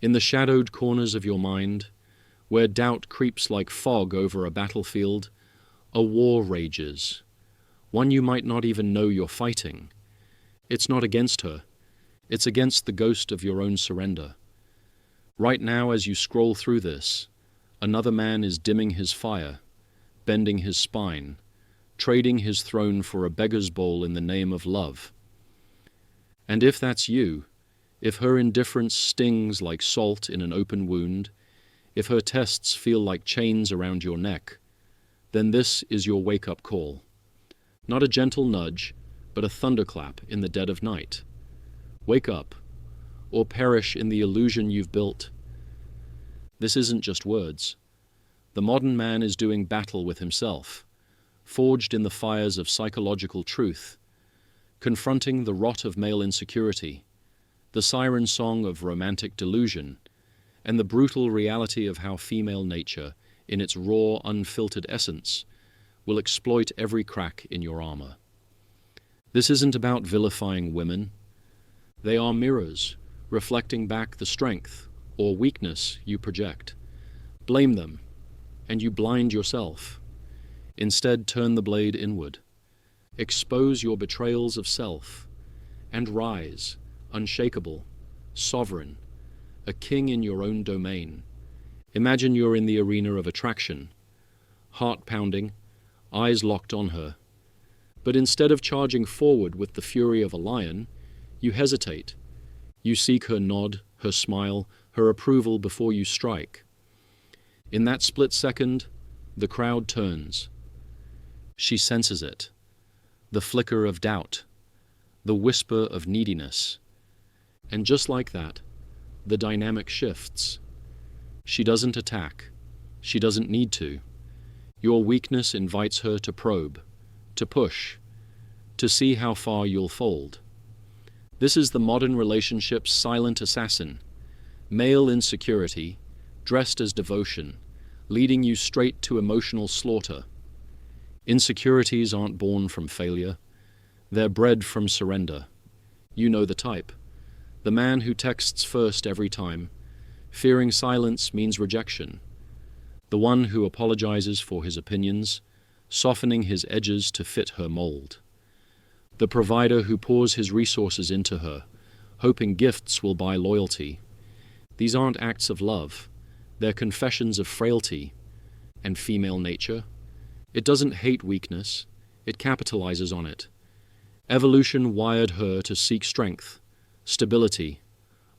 In the shadowed corners of your mind, where doubt creeps like fog over a battlefield, a war rages, one you might not even know you're fighting. It's not against her, it's against the ghost of your own surrender. Right now, as you scroll through this, another man is dimming his fire, bending his spine, trading his throne for a beggar's bowl in the name of love. And if that's you, if her indifference stings like salt in an open wound, if her tests feel like chains around your neck, then this is your wake-up call. Not a gentle nudge, but a thunderclap in the dead of night. Wake up, or perish in the illusion you've built. This isn't just words. The modern man is doing battle with himself, forged in the fires of psychological truth, confronting the rot of male insecurity, the siren song of romantic delusion, and the brutal reality of how female nature, in its raw, unfiltered essence, will exploit every crack in your armor. This isn't about vilifying women. They are mirrors, reflecting back the strength or weakness you project. Blame them, and you blind yourself. Instead, turn the blade inward. Expose your betrayals of self, and rise, unshakable, sovereign, a king in your own domain. Imagine you're in the arena of attraction, heart pounding, eyes locked on her. But instead of charging forward with the fury of a lion, you hesitate. You seek her nod, her smile, her approval before you strike. In that split second, the crowd turns. She senses it. The flicker of doubt, the whisper of neediness. And just like that, the dynamic shifts. She doesn't attack. She doesn't need to. Your weakness invites her to probe, to push, to see how far you'll fold. This is the modern relationship's silent assassin, male insecurity, dressed as devotion, leading you straight to emotional slaughter. Insecurities aren't born from failure. They're bred from surrender. You know the type. The man who texts first every time. Fearing silence means rejection. The one who apologizes for his opinions, softening his edges to fit her mold. The provider who pours his resources into her, hoping gifts will buy loyalty. These aren't acts of love. They're confessions of frailty and female nature. It doesn't hate weakness. It capitalizes on it. Evolution wired her to seek strength, stability,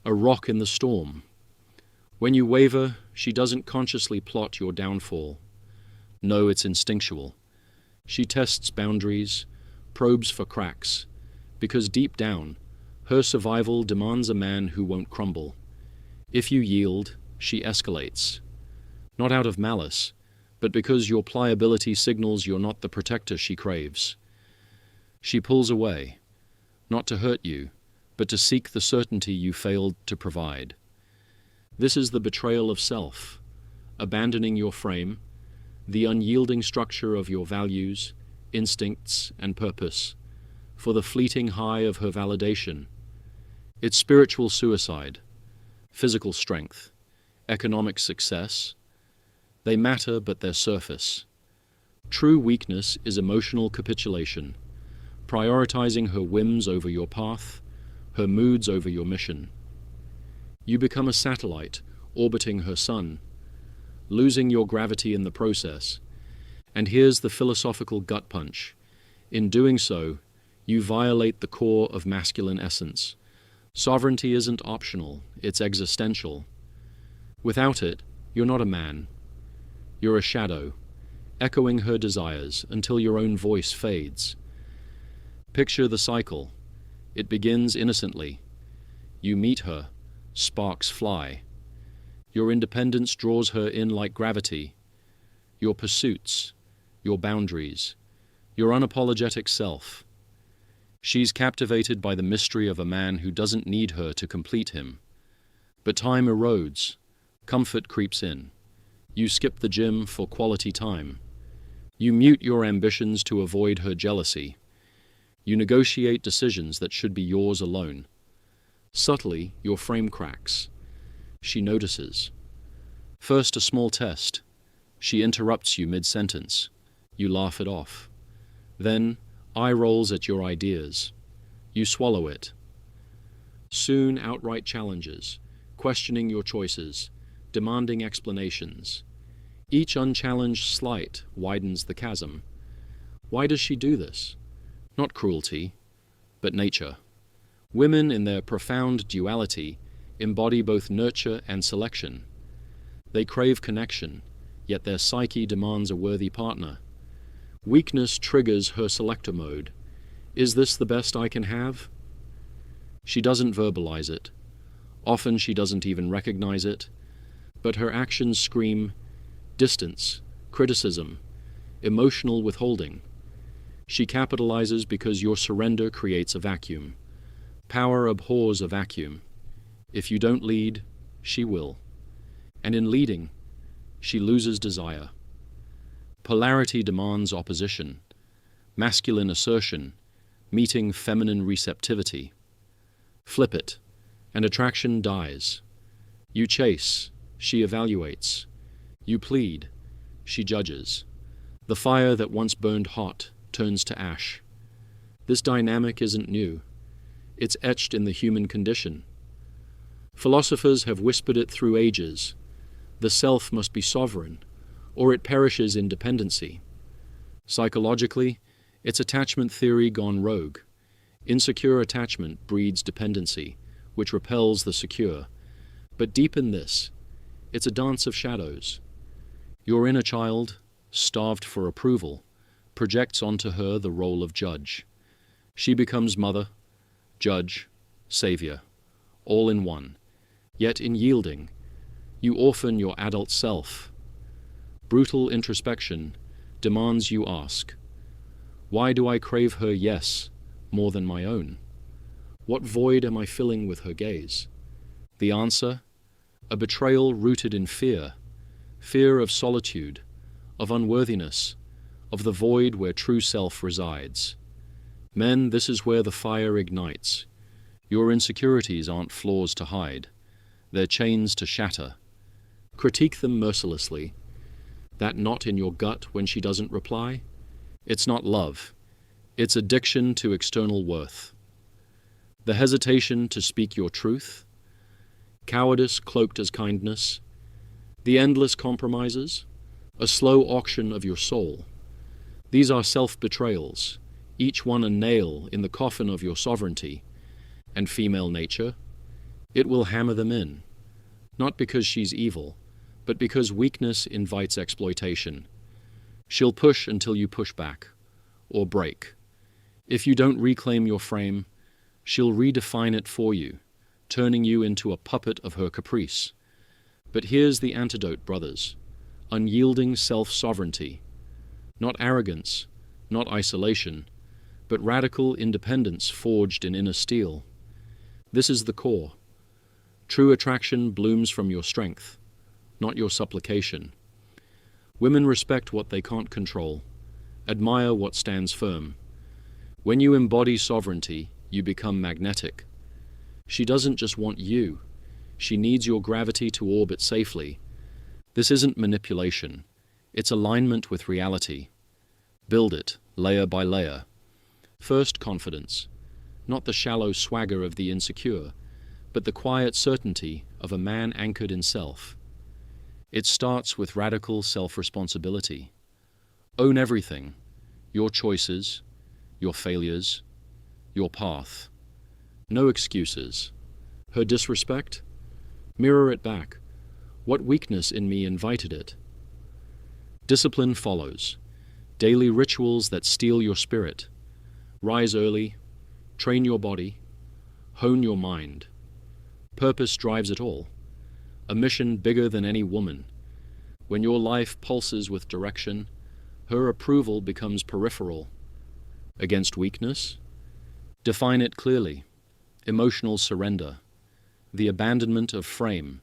a rock in the storm. When you waver, she doesn't consciously plot your downfall. No, it's instinctual. She tests boundaries, probes for cracks, because deep down, her survival demands a man who won't crumble. If you yield, she escalates. Not out of malice, but because your pliability signals you're not the protector she craves. She pulls away, not to hurt you, but to seek the certainty you failed to provide. This is the betrayal of self, abandoning your frame, the unyielding structure of your values, instincts, and purpose, for the fleeting high of her validation. It's spiritual suicide, physical strength, economic success. They matter, but they're surface. True weakness is emotional capitulation, prioritizing her whims over your path, her moods over your mission. You become a satellite orbiting her sun, losing your gravity in the process. And here's the philosophical gut punch. In doing so, you violate the core of masculine essence. Sovereignty isn't optional, it's existential. Without it, you're not a man. You're a shadow, echoing her desires until your own voice fades. Picture the cycle. It begins innocently. You meet her, sparks fly. Your independence draws her in like gravity. Your pursuits, your boundaries, your unapologetic self. She's captivated by the mystery of a man who doesn't need her to complete him. But time erodes, comfort creeps in. You skip the gym for quality time. You mute your ambitions to avoid her jealousy. You negotiate decisions that should be yours alone. Subtly, your frame cracks. She notices. First, a small test. She interrupts you mid-sentence. You laugh it off. Then, eye rolls at your ideas. You swallow it. Soon, outright challenges, questioning your choices, demanding explanations. Each unchallenged slight widens the chasm. Why does she do this? Not cruelty, but nature. Women, in their profound duality, embody both nurture and selection. They crave connection, yet their psyche demands a worthy partner. Weakness triggers her selector mode. Is this the best I can have? She doesn't verbalize it. Often she doesn't even recognize it. But her actions scream distance, criticism, emotional withholding. She capitalizes because your surrender creates a vacuum. Power abhors a vacuum. If you don't lead, she will. And in leading, she loses desire. Polarity demands opposition, masculine assertion, meeting feminine receptivity. Flip it, and attraction dies. You chase, she evaluates. You plead, she judges. The fire that once burned hot turns to ash. This dynamic isn't new. It's etched in the human condition. Philosophers have whispered it through ages. The self must be sovereign, or it perishes in dependency. Psychologically, it's attachment theory gone rogue. Insecure attachment breeds dependency, which repels the secure. But deep in this, it's a dance of shadows. Your inner child, starved for approval, projects onto her the role of judge. She becomes mother, judge, savior, all in one. Yet in yielding, you orphan your adult self. Brutal introspection demands you ask, why do I crave her yes more than my own? What void am I filling with her gaze? The answer, a betrayal rooted in fear, fear of solitude, of unworthiness, of the void where true self resides. Men, this is where the fire ignites. Your insecurities aren't flaws to hide. They're chains to shatter. Critique them mercilessly. That knot in your gut when she doesn't reply? It's not love. It's addiction to external worth. The hesitation to speak your truth? Cowardice cloaked as kindness? The endless compromises? A slow auction of your soul? These are self-betrayals, each one a nail in the coffin of your sovereignty. And female nature? It will hammer them in. Not because she's evil, but because weakness invites exploitation. She'll push until you push back, or break. If you don't reclaim your frame, she'll redefine it for you, turning you into a puppet of her caprice. But here's the antidote, brothers. Unyielding self-sovereignty. Not arrogance, not isolation, but radical independence forged in inner steel. This is the core. True attraction blooms from your strength, not your supplication. Women respect what they can't control, admire what stands firm. When you embody sovereignty, you become magnetic. She doesn't just want you, she needs your gravity to orbit safely. This isn't manipulation, it's alignment with reality. Build it, layer by layer. First, confidence, not the shallow swagger of the insecure, but the quiet certainty of a man anchored in self. It starts with radical self-responsibility. Own everything, your choices, your failures, your path. No excuses. Her disrespect? Mirror it back. What weakness in me invited it? Discipline follows. Daily rituals that steel your spirit. Rise early, train your body, hone your mind. Purpose drives it all. A mission bigger than any woman. When your life pulses with direction, her approval becomes peripheral. Against weakness? Define it clearly. Emotional surrender. The abandonment of frame.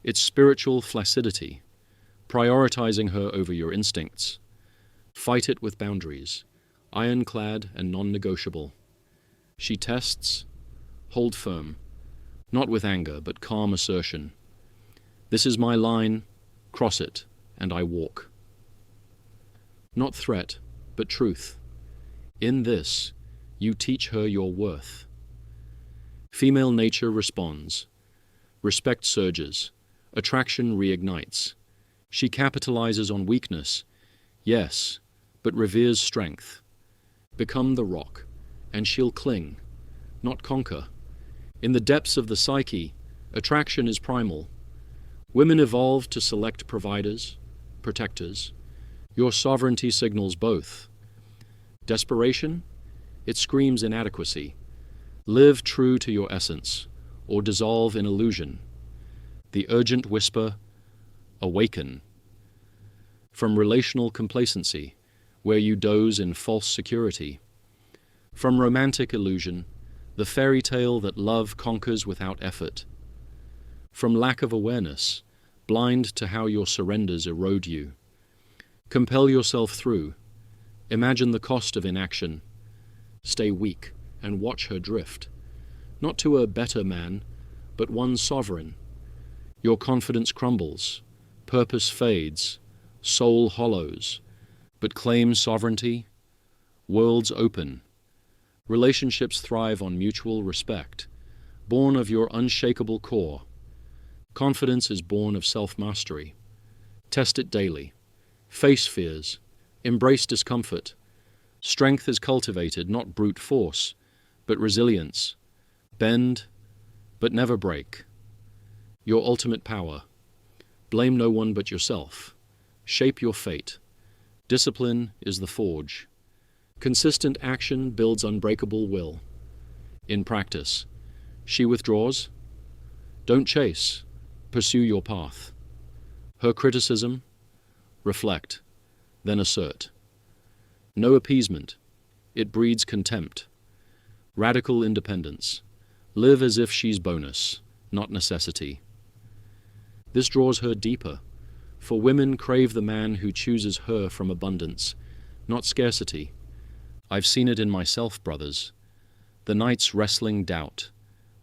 It's spiritual flaccidity. Prioritizing her over your instincts. Fight it with boundaries. Ironclad and non-negotiable. She tests. Hold firm. Not with anger, but calm assertion. This is my line, cross it, and I walk. Not threat, but truth. In this, you teach her your worth. Female nature responds. Respect surges. Attraction reignites. She capitalizes on weakness, yes, but reveres strength. Become the rock, and she'll cling, not conquer. In the depths of the psyche, attraction is primal. Women evolved to select providers, protectors. Your sovereignty signals both. Desperation? It screams inadequacy. Live true to your essence, or dissolve in illusion. The urgent whisper, awaken. From relational complacency, where you doze in false security. From romantic illusion, the fairy tale that love conquers without effort. From lack of awareness, blind to how your surrenders erode you. Compel yourself through. Imagine the cost of inaction. Stay weak and watch her drift. Not to a better man, but one sovereign. Your confidence crumbles, purpose fades, soul hollows, but claim sovereignty. Worlds open. Relationships thrive on mutual respect, born of your unshakable core. Confidence is born of self-mastery. Test it daily. Face fears. Embrace discomfort. Strength is cultivated, not brute force, but resilience. Bend, but never break. Your ultimate power. Blame no one but yourself. Shape your fate. Discipline is the forge. Consistent action builds unbreakable will. In practice, she withdraws. Don't chase. Pursue your path. Her criticism? Reflect, then assert. No appeasement. It breeds contempt. Radical independence. Live as if she's bonus, not necessity. This draws her deeper, for women crave the man who chooses her from abundance, not scarcity. I've seen it in myself, brothers. The nights wrestling doubt,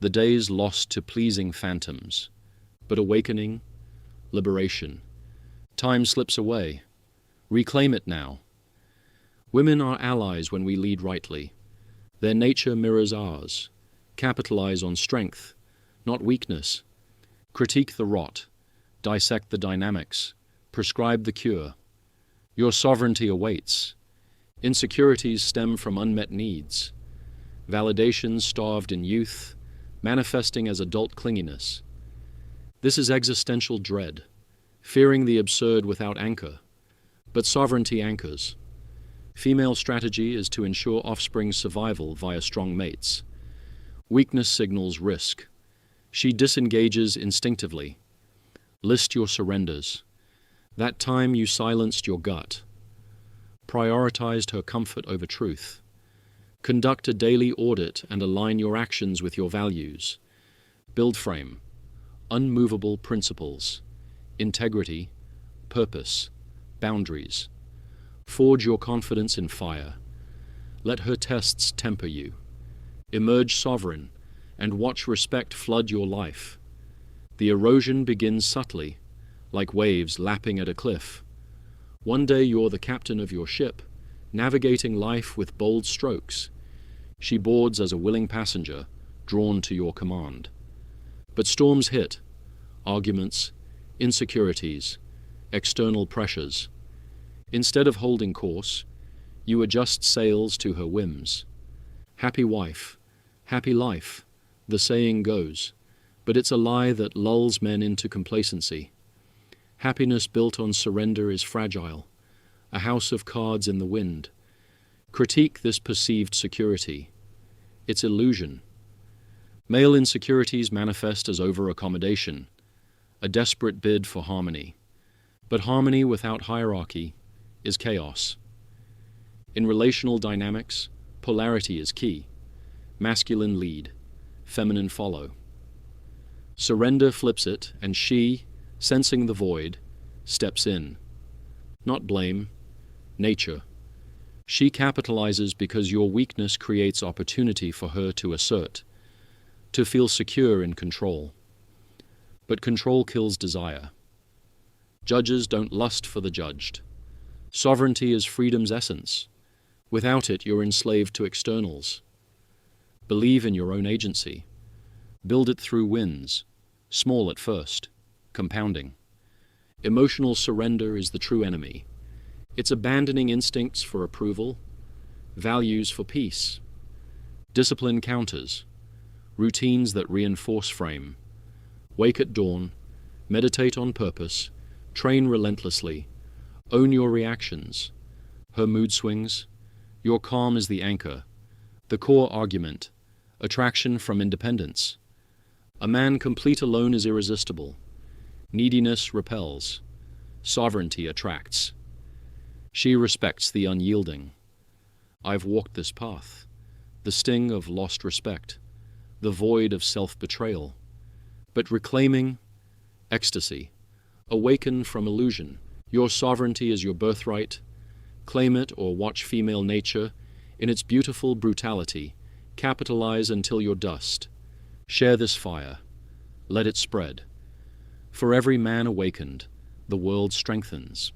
the days lost to pleasing phantoms. But awakening, liberation. Time slips away. Reclaim it now. Women are allies when we lead rightly. Their nature mirrors ours. Capitalize on strength, not weakness. Critique the rot. Dissect the dynamics. Prescribe the cure. Your sovereignty awaits. Insecurities stem from unmet needs. Validations starved in youth, manifesting as adult clinginess. This is existential dread, fearing the absurd without anchor. But sovereignty anchors. Female strategy is to ensure offspring's survival via strong mates. Weakness signals risk. She disengages instinctively. List your surrenders. That time you silenced your gut. Prioritized her comfort over truth. Conduct a daily audit and align your actions with your values. Build frame. Unmovable principles. Integrity. Purpose. Boundaries. Forge your confidence in fire. Let her tests temper you. Emerge sovereign, and watch respect flood your life. The erosion begins subtly, like waves lapping at a cliff. One day you're the captain of your ship, navigating life with bold strokes. She boards as a willing passenger, drawn to your command. But storms hit, arguments, insecurities, external pressures. Instead of holding course, you adjust sails to her whims. Happy wife, happy life, the saying goes, but it's a lie that lulls men into complacency. Happiness built on surrender is fragile, a house of cards in the wind. Critique this perceived security. It's illusion. Male insecurities manifest as over-accommodation, a desperate bid for harmony. But harmony without hierarchy is chaos. In relational dynamics, polarity is key. Masculine lead, feminine follow. Surrender flips it, and she, sensing the void, steps in. Not blame, nature. She capitalizes because your weakness creates opportunity for her to assert, to feel secure in control. But control kills desire. Judges don't lust for the judged. Sovereignty is freedom's essence. Without it, you're enslaved to externals. Believe in your own agency. Build it through wins, small at first, compounding. Emotional surrender is the true enemy. It's abandoning instincts for approval, values for peace. Discipline counters, routines that reinforce frame. Wake at dawn, meditate on purpose, train relentlessly, own your reactions. Her mood swings, your calm is the anchor, the core argument, attraction from independence. A man complete alone is irresistible. Neediness repels. Sovereignty attracts. She respects the unyielding. I've walked this path. The sting of lost respect. The void of self-betrayal. But reclaiming ecstasy. Awaken from illusion. Your sovereignty is your birthright. Claim it or watch female nature in its beautiful brutality. Capitalize until you're dust. Share this fire. Let it spread. For every man awakened, the world strengthens.